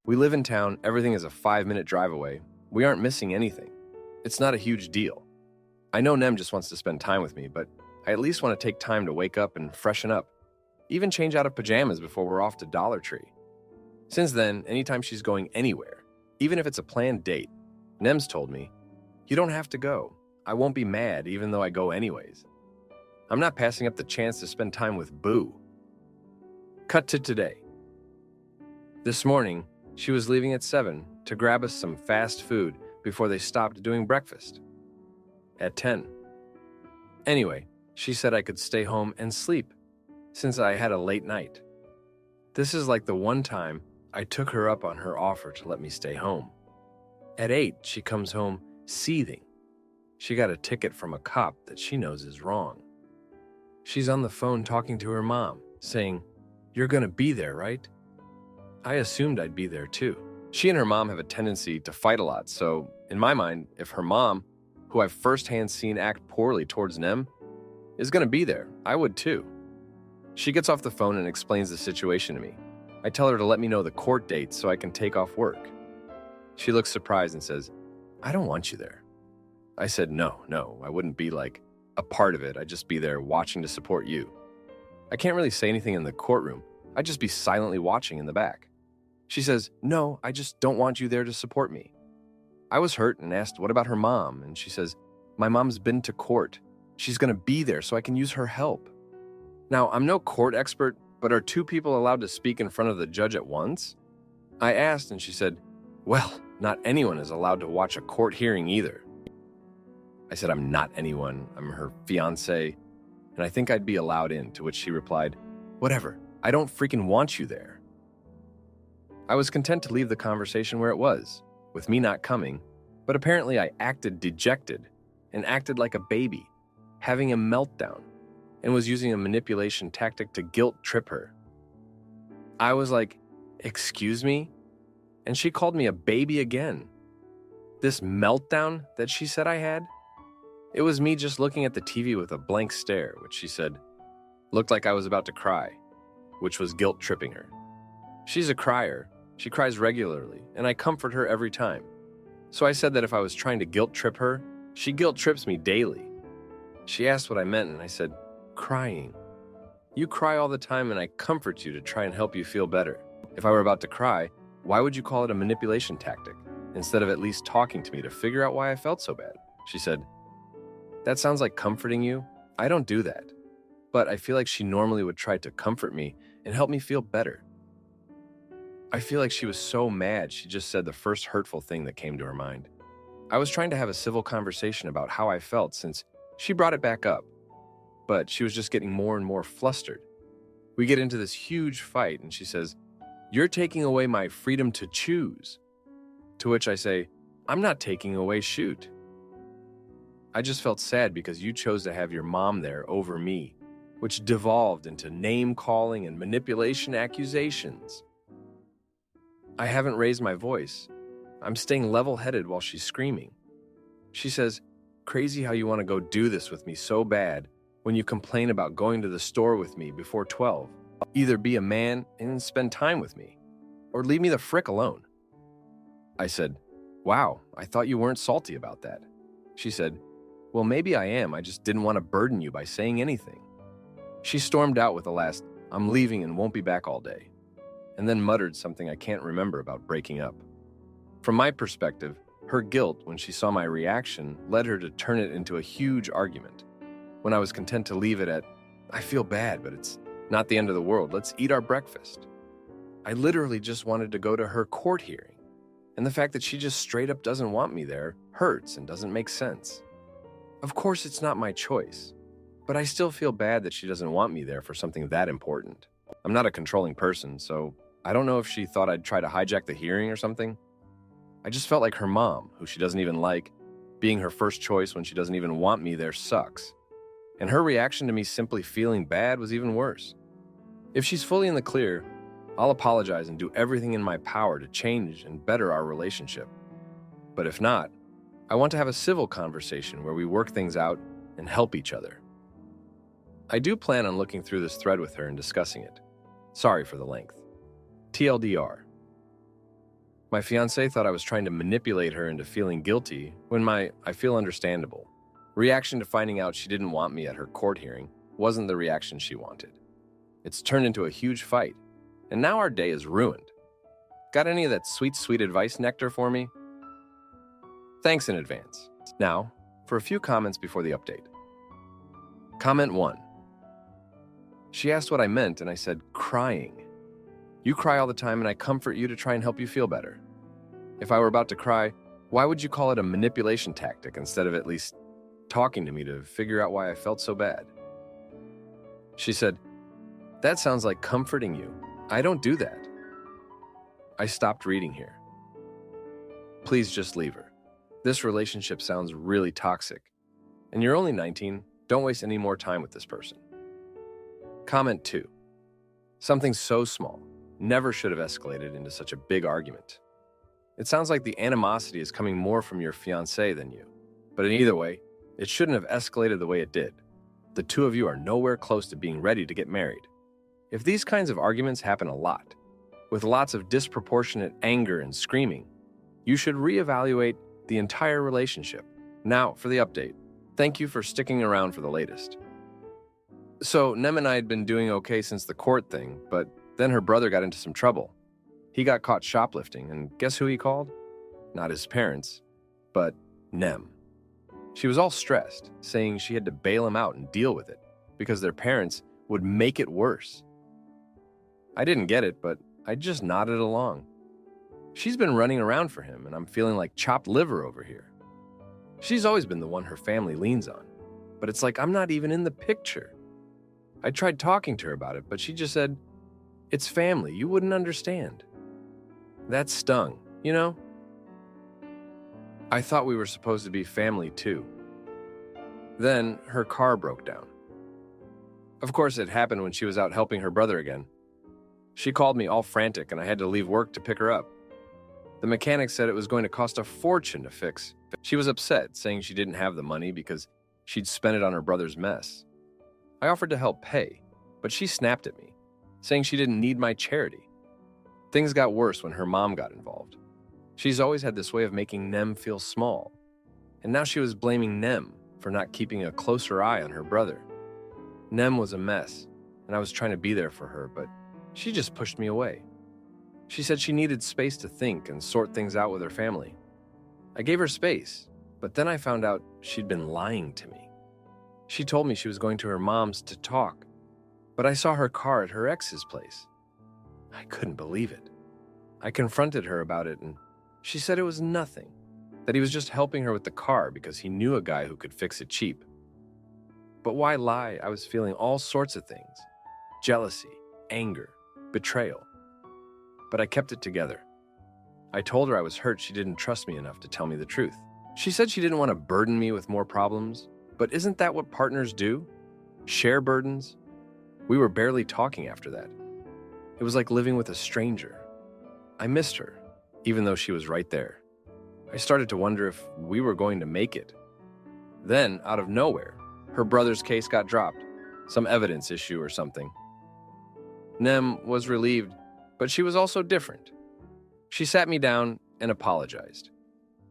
We live in town, everything is a 5-minute drive away. We aren't missing anything. It's not a huge deal. I know Nem just wants to spend time with me, but I at least want to take time to wake up and freshen up, even change out of pajamas before we're off to Dollar Tree. Since then, anytime she's going anywhere, even if it's a planned date, Nem's told me, "You don't have to go. I won't be mad even though I go anyways." I'm not passing up the chance to spend time with Boo. Cut to today. This morning, she was leaving at 7 to grab us some fast food before they stopped doing breakfast at 10. Anyway, she said I could stay home and sleep since I had a late night. This is like the one time I took her up on her offer to let me stay home. At 8, she comes home seething. She got a ticket from a cop that she knows is wrong. She's on the phone talking to her mom, saying, "You're gonna be there, right?" I assumed I'd be there too. She and her mom have a tendency to fight a lot, so in my mind, if her mom, who I've firsthand seen act poorly towards Nem, is gonna be there, I would too. She gets off the phone and explains the situation to me. I tell her to let me know the court date so I can take off work. She looks surprised and says, "I don't want you there." I said, no, I wouldn't be like a part of it. I'd just be there watching to support you. I can't really say anything in the courtroom. I'd just be silently watching in the back. She says, "No, I just don't want you there to support me." I was hurt and asked, "What about her mom?" And she says, "My mom's been to court. She's going to be there so I can use her help." Now, I'm no court expert, but are 2 people allowed to speak in front of the judge at once? I asked, and she said, "Well, not anyone is allowed to watch a court hearing either." I said, "I'm not anyone. I'm her fiancé, and I think I'd be allowed in," to which she replied, "Whatever. I don't freaking want you there." I was content to leave the conversation where it was, with me not coming, but apparently I acted dejected and acted like a baby, having a meltdown, and was using a manipulation tactic to guilt trip her. I was like, "Excuse me?" And she called me a baby again. This meltdown that she said I had? It was me just looking at the TV with a blank stare, which she said looked like I was about to cry, which was guilt tripping her. She's a crier. She cries regularly, and I comfort her every time. So I said that if I was trying to guilt trip her, she guilt trips me daily. She asked what I meant, and I said, "Crying. You cry all the time, and I comfort you to try and help you feel better. If I were about to cry, why would you call it a manipulation tactic, instead of at least talking to me to figure out why I felt so bad?" She said, "That sounds like comforting you. I don't do that. But I feel like she normally would try to comfort me and help me feel better." I feel like she was so mad she just said the first hurtful thing that came to her mind. I was trying to have a civil conversation about how I felt since she brought it back up, but she was just getting more and more flustered. We get into this huge fight and she says, "You're taking away my freedom to choose." To which I say, "I'm not taking away shoot. I just felt sad because you chose to have your mom there over me," which devolved into name-calling and manipulation accusations. I haven't raised my voice. I'm staying level-headed while she's screaming. She says, "Crazy how you want to go do this with me so bad when you complain about going to the store with me before 12. Either be a man and spend time with me, or leave me the frick alone." I said, "Wow, I thought you weren't salty about that." She said, "Well, maybe I am. I just didn't want to burden you by saying anything." She stormed out with the last, "I'm leaving and won't be back all day," and then muttered something I can't remember about breaking up. From my perspective, her guilt when she saw my reaction led her to turn it into a huge argument, when I was content to leave it at, "I feel bad, but it's not the end of the world. Let's eat our breakfast." I literally just wanted to go to her court hearing, and the fact that she just straight up doesn't want me there hurts and doesn't make sense. Of course, it's not my choice, but I still feel bad that she doesn't want me there for something that important. I'm not a controlling person, so I don't know if she thought I'd try to hijack the hearing or something. I just felt like her mom, who she doesn't even like, being her first choice when she doesn't even want me there sucks. And her reaction to me simply feeling bad was even worse. If she's fully in the clear, I'll apologize and do everything in my power to change and better our relationship. But if not, I want to have a civil conversation where we work things out and help each other. I do plan on looking through this thread with her and discussing it. Sorry for the length. TLDR. My fiancée thought I was trying to manipulate her into feeling guilty when my "I feel understandable" reaction to finding out she didn't want me at her court hearing wasn't the reaction she wanted. It's turned into a huge fight, and now our day is ruined. Got any of that sweet, sweet advice nectar for me? Thanks in advance. Now, for a few comments before the update. Comment 1. She asked what I meant, and I said, crying. You cry all the time, and I comfort you to try and help you feel better. If I were about to cry, why would you call it a manipulation tactic instead of at least talking to me to figure out why I felt so bad? She said, that sounds like comforting you. I don't do that. I stopped reading here. Please just leave her. This relationship sounds really toxic. And you're only 19, don't waste any more time with this person. Comment 2. Something so small never should have escalated into such a big argument. It sounds like the animosity is coming more from your fiancé than you. But in either way, it shouldn't have escalated the way it did. The two of you are nowhere close to being ready to get married. If these kinds of arguments happen a lot, with lots of disproportionate anger and screaming, you should reevaluate the entire relationship. Now, for the update. Thank you for sticking around for the latest. So, Nem and I had been doing okay since the court thing, but then her brother got into some trouble. He got caught shoplifting, and guess who he called? Not his parents, but Nem. She was all stressed, saying she had to bail him out and deal with it, because their parents would make it worse. I didn't get it, but I just nodded along. She's been running around for him, and I'm feeling like chopped liver over here. She's always been the one her family leans on, but it's like I'm not even in the picture. I tried talking to her about it, but she just said, it's family, you wouldn't understand. That stung, you know? I thought we were supposed to be family too. Then her car broke down. Of course, it happened when she was out helping her brother again. She called me all frantic and I had to leave work to pick her up. The mechanic said it was going to cost a fortune to fix. She was upset, saying she didn't have the money because she'd spent it on her brother's mess. I offered to help pay, but she snapped at me, saying she didn't need my charity. Things got worse when her mom got involved. She's always had this way of making Nem feel small, and now she was blaming Nem for not keeping a closer eye on her brother. Nem was a mess, and I was trying to be there for her, but she just pushed me away. She said she needed space to think and sort things out with her family. I gave her space, but then I found out she'd been lying to me. She told me she was going to her mom's to talk, but I saw her car at her ex's place. I couldn't believe it. I confronted her about it, and she said it was nothing, that he was just helping her with the car because he knew a guy who could fix it cheap. But why lie? I was feeling all sorts of things. Jealousy, anger, betrayal. But I kept it together. I told her I was hurt she didn't trust me enough to tell me the truth. She said she didn't want to burden me with more problems, but isn't that what partners do? Share burdens? We were barely talking after that. It was like living with a stranger. I missed her, even though she was right there. I started to wonder if we were going to make it. Then, out of nowhere, her brother's case got dropped, some evidence issue or something. Nem was relieved, but she was also different. She sat me down and apologized.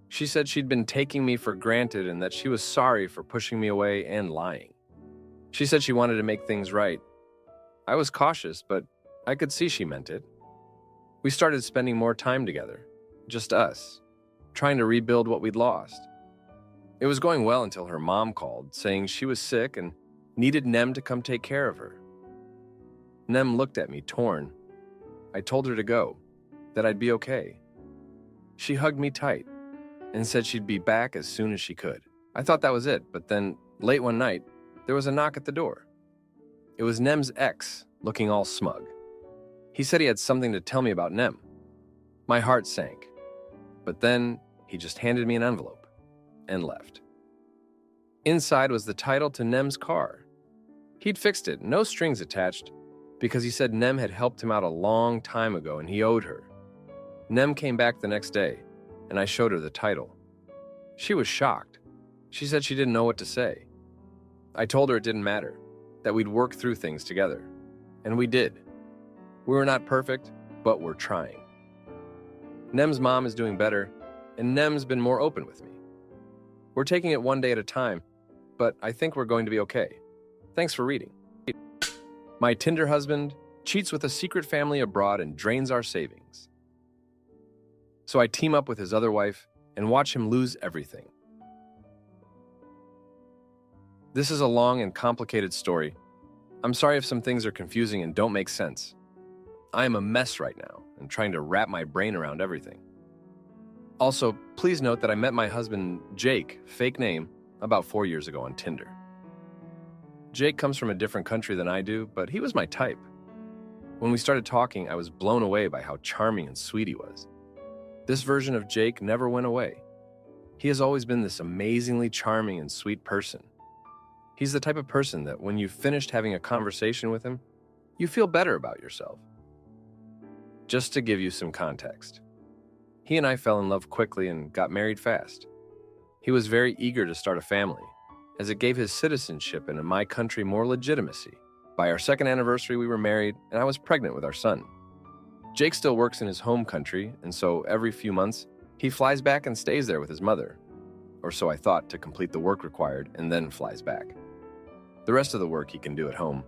She said she'd been taking me for granted and that she was sorry for pushing me away and lying. She said she wanted to make things right. I was cautious, but I could see she meant it. We started spending more time together, just us, trying to rebuild what we'd lost. It was going well until her mom called, saying she was sick and needed Nem to come take care of her. Nem looked at me, torn. I told her to go, that I'd be okay. She hugged me tight and said she'd be back as soon as she could. I thought that was it, but then, late one night, there was a knock at the door. It was Nem's ex, looking all smug. He said he had something to tell me about Nem. My heart sank, but then he just handed me an envelope and left. Inside was the title to Nem's car. He'd fixed it, no strings attached, because he said Nem had helped him out a long time ago and he owed her. Nem came back the next day, and I showed her the title. She was shocked. She said she didn't know what to say. I told her it didn't matter, that we'd work through things together. And we did. We were not perfect, but we're trying. Nem's mom is doing better, and Nem's been more open with me. We're taking it one day at a time, but I think we're going to be okay. Thanks for reading. My Tinder husband cheats with a secret family abroad and drains our savings. So I team up with his other wife and watch him lose everything. This is a long and complicated story. I'm sorry if some things are confusing and don't make sense. I am a mess right now and trying to wrap my brain around everything. Also, please note that I met my husband, Jake, fake name, about 4 years ago on Tinder. Jake comes from a different country than I do, but he was my type. When we started talking, I was blown away by how charming and sweet he was. This version of Jake never went away. He has always been this amazingly charming and sweet person. He's the type of person that when you've finished having a conversation with him, you feel better about yourself. Just to give you some context, he and I fell in love quickly and got married fast. He was very eager to start a family, as it gave his citizenship and in my country more legitimacy. By our second anniversary, we were married, and I was pregnant with our son. Jake still works in his home country, and so every few months, he flies back and stays there with his mother. Or so I thought, to complete the work required, and then flies back. The rest of the work he can do at home.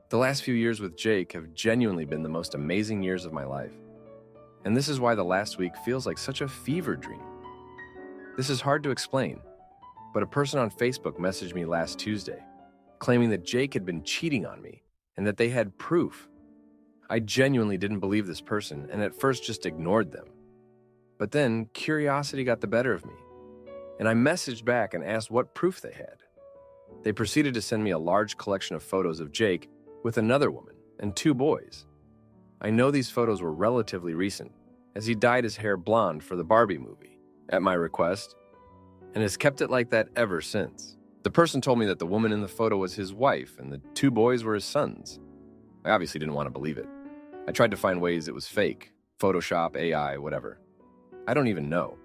The last few years with Jake have genuinely been the most amazing years of my life. And this is why the last week feels like such a fever dream. This is hard to explain, but a person on Facebook messaged me last Tuesday, claiming that Jake had been cheating on me and that they had proof. I genuinely didn't believe this person and at first just ignored them. But then curiosity got the better of me, and I messaged back and asked what proof they had. They proceeded to send me a large collection of photos of Jake with another woman and 2 boys. I know these photos were relatively recent, as he dyed his hair blonde for the Barbie movie, at my request, and has kept it like that ever since. The person told me that the woman in the photo was his wife and the 2 boys were his sons. I obviously didn't want to believe it. I tried to find ways it was fake, Photoshop, AI, whatever. I don't even know.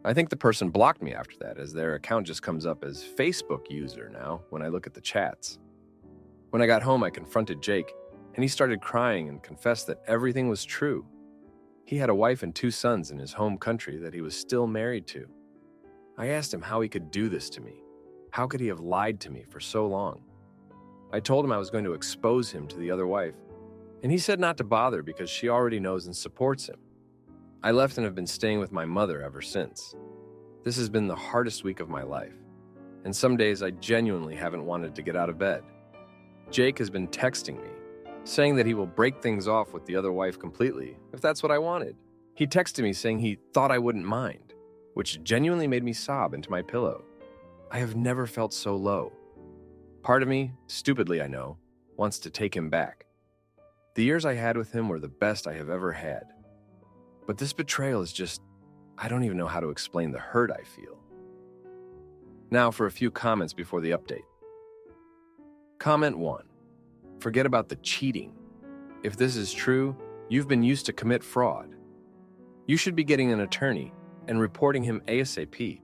I think the person blocked me after that, as their account just comes up as Facebook user now when I look at the chats. When I got home, I confronted Jake, and he started crying and confessed that everything was true. He had a wife and 2 sons in his home country that he was still married to. I asked him how he could do this to me. How could he have lied to me for so long? I told him I was going to expose him to the other wife, and he said not to bother because she already knows and supports him. I left and have been staying with my mother ever since. This has been the hardest week of my life, and some days I genuinely haven't wanted to get out of bed. Jake has been texting me, saying that he will break things off with the other wife completely if that's what I wanted. He texted me saying he thought I wouldn't mind, which genuinely made me sob into my pillow. I have never felt so low. Part of me, stupidly I know, wants to take him back. The years I had with him were the best I have ever had. But this betrayal is just, I don't even know how to explain the hurt I feel. Now for a few comments before the update. Comment 1. Forget about the cheating. If this is true, you've been used to commit fraud. You should be getting an attorney and reporting him ASAP.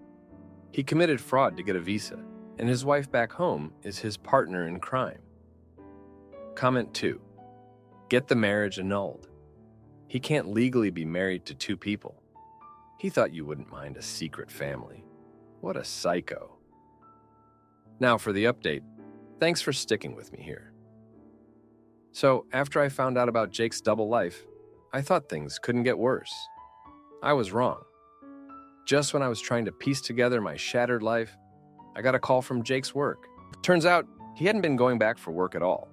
He committed fraud to get a visa, and his wife back home is his partner in crime. Comment 2. Get the marriage annulled. He can't legally be married to 2 people. He thought you wouldn't mind a secret family. What a psycho. Now for the update. Thanks for sticking with me here. So, after I found out about Jake's double life, I thought things couldn't get worse. I was wrong. Just when I was trying to piece together my shattered life, I got a call from Jake's work. Turns out, he hadn't been going back for work at all.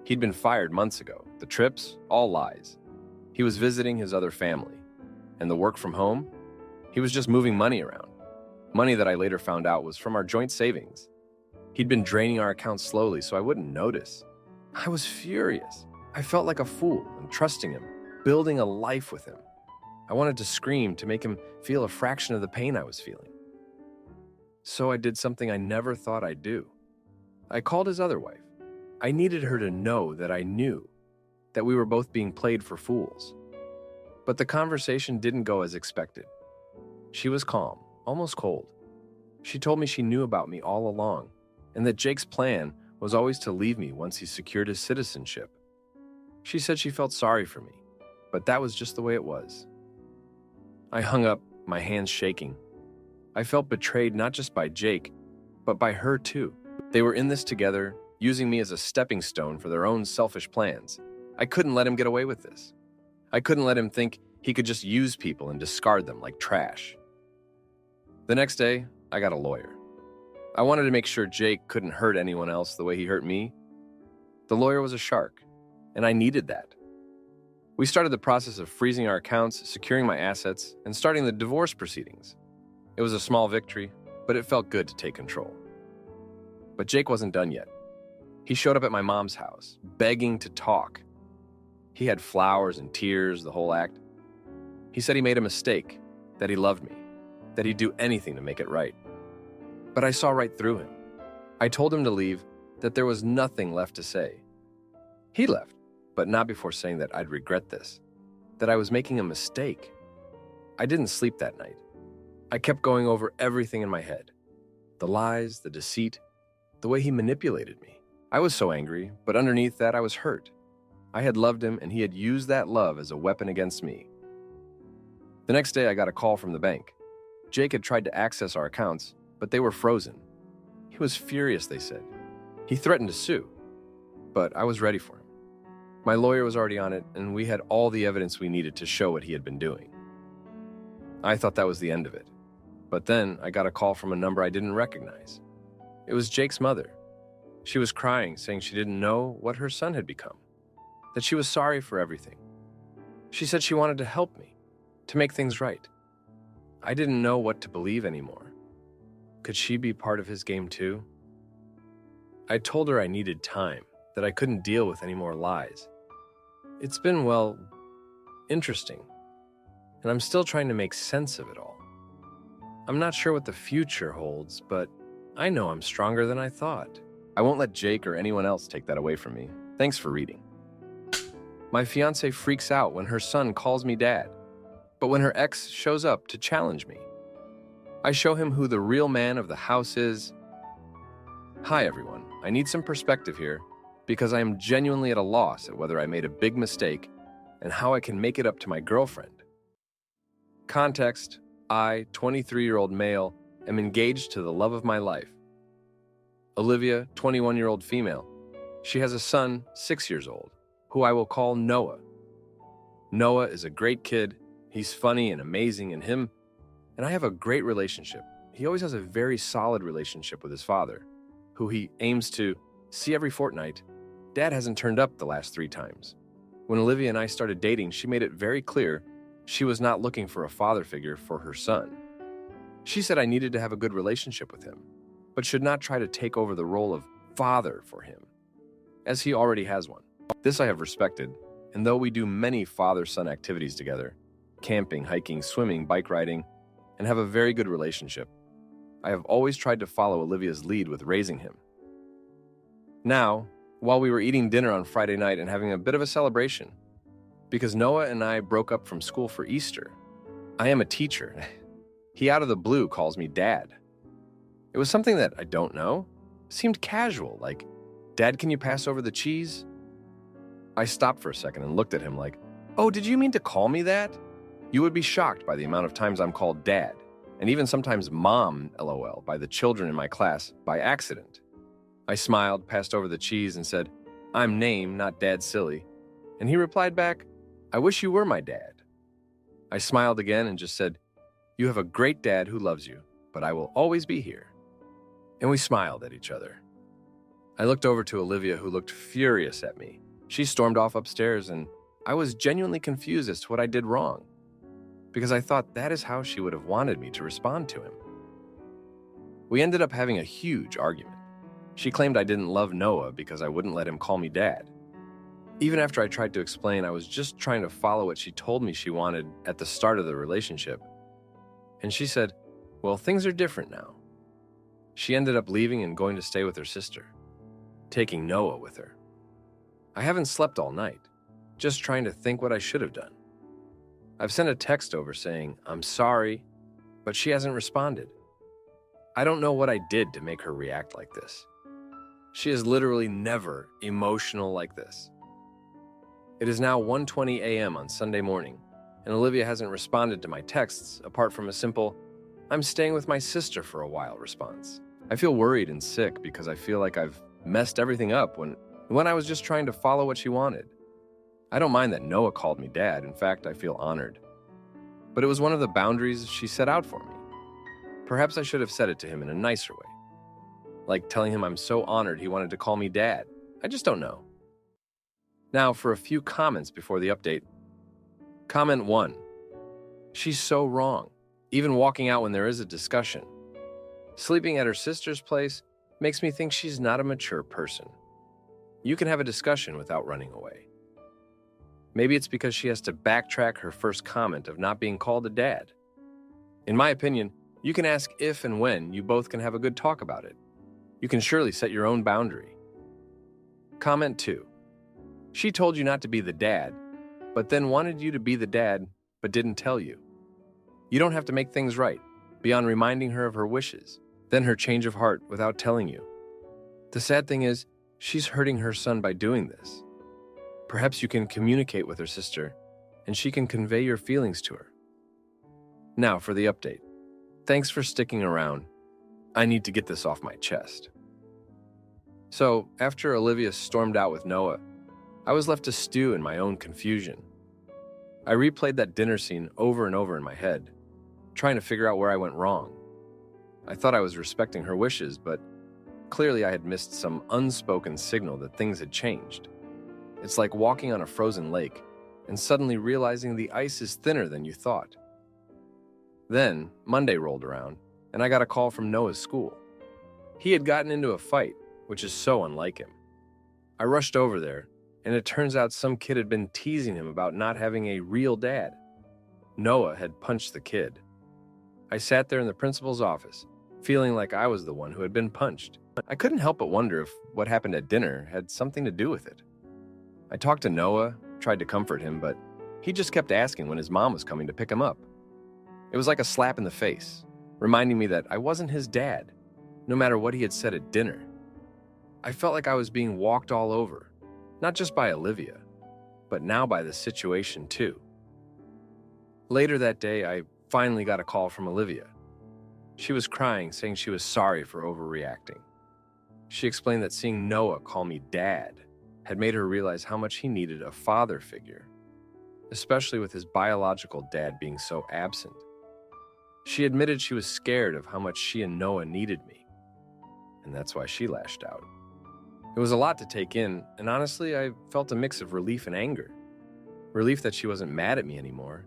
He'd been fired months ago. The trips, all lies. He was visiting his other family. And the work from home? He was just moving money around. Money that I later found out was from our joint savings. He'd been draining our accounts slowly so I wouldn't notice. I was furious. I felt like a fool and trusting him, building a life with him. I wanted to scream to make him feel a fraction of the pain I was feeling. So I did something I never thought I'd do. I called his other wife. I needed her to know that I knew that we were both being played for fools. But the conversation didn't go as expected. She was calm, almost cold. She told me she knew about me all along, and that Jake's plan was always to leave me once he secured his citizenship. She said she felt sorry for me, but that was just the way it was. I hung up, my hands shaking. I felt betrayed not just by Jake, but by her too. They were in this together, using me as a stepping stone for their own selfish plans. I couldn't let him get away with this. I couldn't let him think he could just use people and discard them like trash. The next day, I got a lawyer. I wanted to make sure Jake couldn't hurt anyone else the way he hurt me. The lawyer was a shark, and I needed that. We started the process of freezing our accounts, securing my assets, and starting the divorce proceedings. It was a small victory, but it felt good to take control. But Jake wasn't done yet. He showed up at my mom's house, begging to talk. He had flowers and tears, the whole act. He said he made a mistake, that he loved me, that he'd do anything to make it right. But I saw right through him. I told him to leave, that there was nothing left to say. He left, but not before saying that I'd regret this, that I was making a mistake. I didn't sleep that night. I kept going over everything in my head. The lies, the deceit, the way he manipulated me. I was so angry, but underneath that I was hurt. I had loved him and he had used that love as a weapon against me. The next day I got a call from the bank. Jake had tried to access our accounts, but they were frozen. He was furious, they said. He threatened to sue, but I was ready for him. My lawyer was already on it, and we had all the evidence we needed to show what he had been doing. I thought that was the end of it. But then I got a call from a number I didn't recognize. It was Jake's mother. She was crying, saying she didn't know what her son had become, that she was sorry for everything. She said she wanted to help me, to make things right. I didn't know what to believe anymore. Could she be part of his game too? I told her I needed time, that I couldn't deal with any more lies. It's been, well, interesting, and I'm still trying to make sense of it all. I'm not sure what the future holds, but I know I'm stronger than I thought. I won't let Jake or anyone else take that away from me. Thanks for reading. My fiancée freaks out when her son calls me dad, but when her ex shows up to challenge me, I show him who the real man of the house is. Hi everyone, I need some perspective here because I am genuinely at a loss at whether I made a big mistake and how I can make it up to my girlfriend. Context: I, 23-year-old male, am engaged to the love of my life. Olivia, 21-year-old female. She has a son, 6 years old, who I will call Noah. Noah is a great kid. He's funny and amazing, and I have a great relationship. He always has a very solid relationship with his father, who he aims to see every fortnight. Dad hasn't turned up the last 3 times. When Olivia and I started dating, she made it very clear she was not looking for a father figure for her son. She said I needed to have a good relationship with him, but should not try to take over the role of father for him, as he already has one. This I have respected, and though we do many father-son activities together, camping, hiking, swimming, bike riding, and have a very good relationship, I have always tried to follow Olivia's lead with raising him. Now, while we were eating dinner on Friday night and having a bit of a celebration, because Noah and I broke up from school for Easter, I am a teacher. He out of the blue calls me dad. It was something that I don't know. Seemed casual, like, "Dad, can you pass over the cheese?" I stopped for a second and looked at him like, "Oh, did you mean to call me that?" You would be shocked by the amount of times I'm called dad, and even sometimes mom, LOL, by the children in my class by accident. I smiled, passed over the cheese, and said, "I'm Name, not Dad Silly." And he replied back, "I wish you were my dad." I smiled again and just said, "You have a great dad who loves you, but I will always be here." And we smiled at each other. I looked over to Olivia, who looked furious at me. She stormed off upstairs, and I was genuinely confused as to what I did wrong, because I thought that is how she would have wanted me to respond to him. We ended up having a huge argument. She claimed I didn't love Noah because I wouldn't let him call me dad. Even after I tried to explain I was just trying to follow what she told me she wanted at the start of the relationship. And she said, "Well, things are different now." She ended up leaving and going to stay with her sister, taking Noah with her. I haven't slept all night, just trying to think what I should have done. I've sent a text over saying, "I'm sorry," but she hasn't responded. I don't know what I did to make her react like this. She is literally never emotional like this. It is now 1:20 a.m. on Sunday morning, and Olivia hasn't responded to my texts apart from a simple, "I'm staying with my sister for a while" response. I feel worried and sick because I feel like I've messed everything up when I was just trying to follow what she wanted. I don't mind that Noah called me dad. In fact, I feel honored. But it was one of the boundaries she set out for me. Perhaps I should have said it to him in a nicer way. Like telling him I'm so honored he wanted to call me dad. I just don't know. Now for a few comments before the update. Comment 1. She's so wrong, even walking out when there is a discussion. Sleeping at her sister's place makes me think she's not a mature person. You can have a discussion without running away. Maybe it's because she has to backtrack her first comment of not being called a dad. In my opinion, you can ask if and when you both can have a good talk about it. You can surely set your own boundary. Comment 2. She told you not to be the dad, but then wanted you to be the dad, but didn't tell you. You don't have to make things right, beyond reminding her of her wishes, then her change of heart without telling you. The sad thing is, she's hurting her son by doing this. Perhaps you can communicate with her sister, and she can convey your feelings to her. Now for the update. Thanks for sticking around. I need to get this off my chest. So, after Olivia stormed out with Noah, I was left to stew in my own confusion. I replayed that dinner scene over and over in my head, trying to figure out where I went wrong. I thought I was respecting her wishes, but clearly I had missed some unspoken signal that things had changed. It's like walking on a frozen lake and suddenly realizing the ice is thinner than you thought. Then, Monday rolled around, and I got a call from Noah's school. He had gotten into a fight, which is so unlike him. I rushed over there, and it turns out some kid had been teasing him about not having a real dad. Noah had punched the kid. I sat there in the principal's office, feeling like I was the one who had been punched. I couldn't help but wonder if what happened at dinner had something to do with it. I talked to Noah, tried to comfort him, but he just kept asking when his mom was coming to pick him up. It was like a slap in the face, reminding me that I wasn't his dad, no matter what he had said at dinner. I felt like I was being walked all over, not just by Olivia, but now by the situation too. Later that day, I finally got a call from Olivia. She was crying, saying she was sorry for overreacting. She explained that seeing Noah call me dad had made her realize how much he needed a father figure, especially with his biological dad being so absent. She admitted she was scared of how much she and Noah needed me, and that's why she lashed out. It was a lot to take in, and honestly, I felt a mix of relief and anger. Relief that she wasn't mad at me anymore,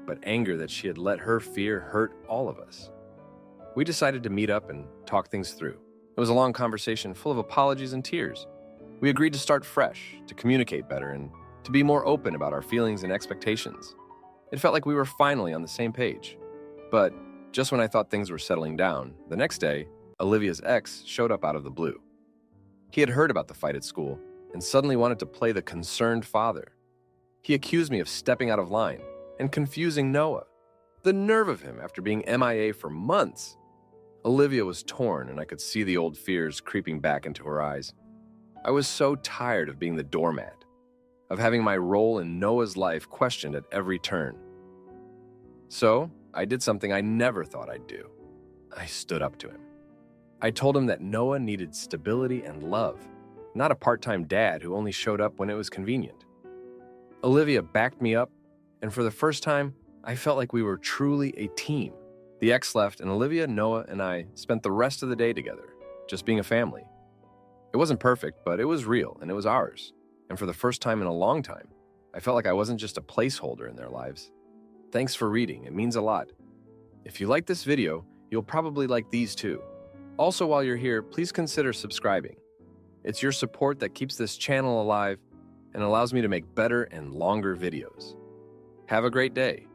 but anger that she had let her fear hurt all of us. We decided to meet up and talk things through. It was a long conversation full of apologies and tears. We agreed to start fresh, to communicate better, and to be more open about our feelings and expectations. It felt like we were finally on the same page. But just when I thought things were settling down, the next day, Olivia's ex showed up out of the blue. He had heard about the fight at school and suddenly wanted to play the concerned father. He accused me of stepping out of line and confusing Noah. The nerve of him after being MIA for months. Olivia was torn, and I could see the old fears creeping back into her eyes. I was so tired of being the doormat, of having my role in Noah's life questioned at every turn. So, I did something I never thought I'd do. I stood up to him. I told him that Noah needed stability and love, not a part-time dad who only showed up when it was convenient. Olivia backed me up, and for the first time, I felt like we were truly a team. The ex left, and Olivia, Noah, and I spent the rest of the day together, just being a family. It wasn't perfect, but it was real, and it was ours. And for the first time in a long time, I felt like I wasn't just a placeholder in their lives. Thanks for reading, it means a lot. If you like this video, you'll probably like these too. Also, while you're here, please consider subscribing. It's your support that keeps this channel alive and allows me to make better and longer videos. Have a great day.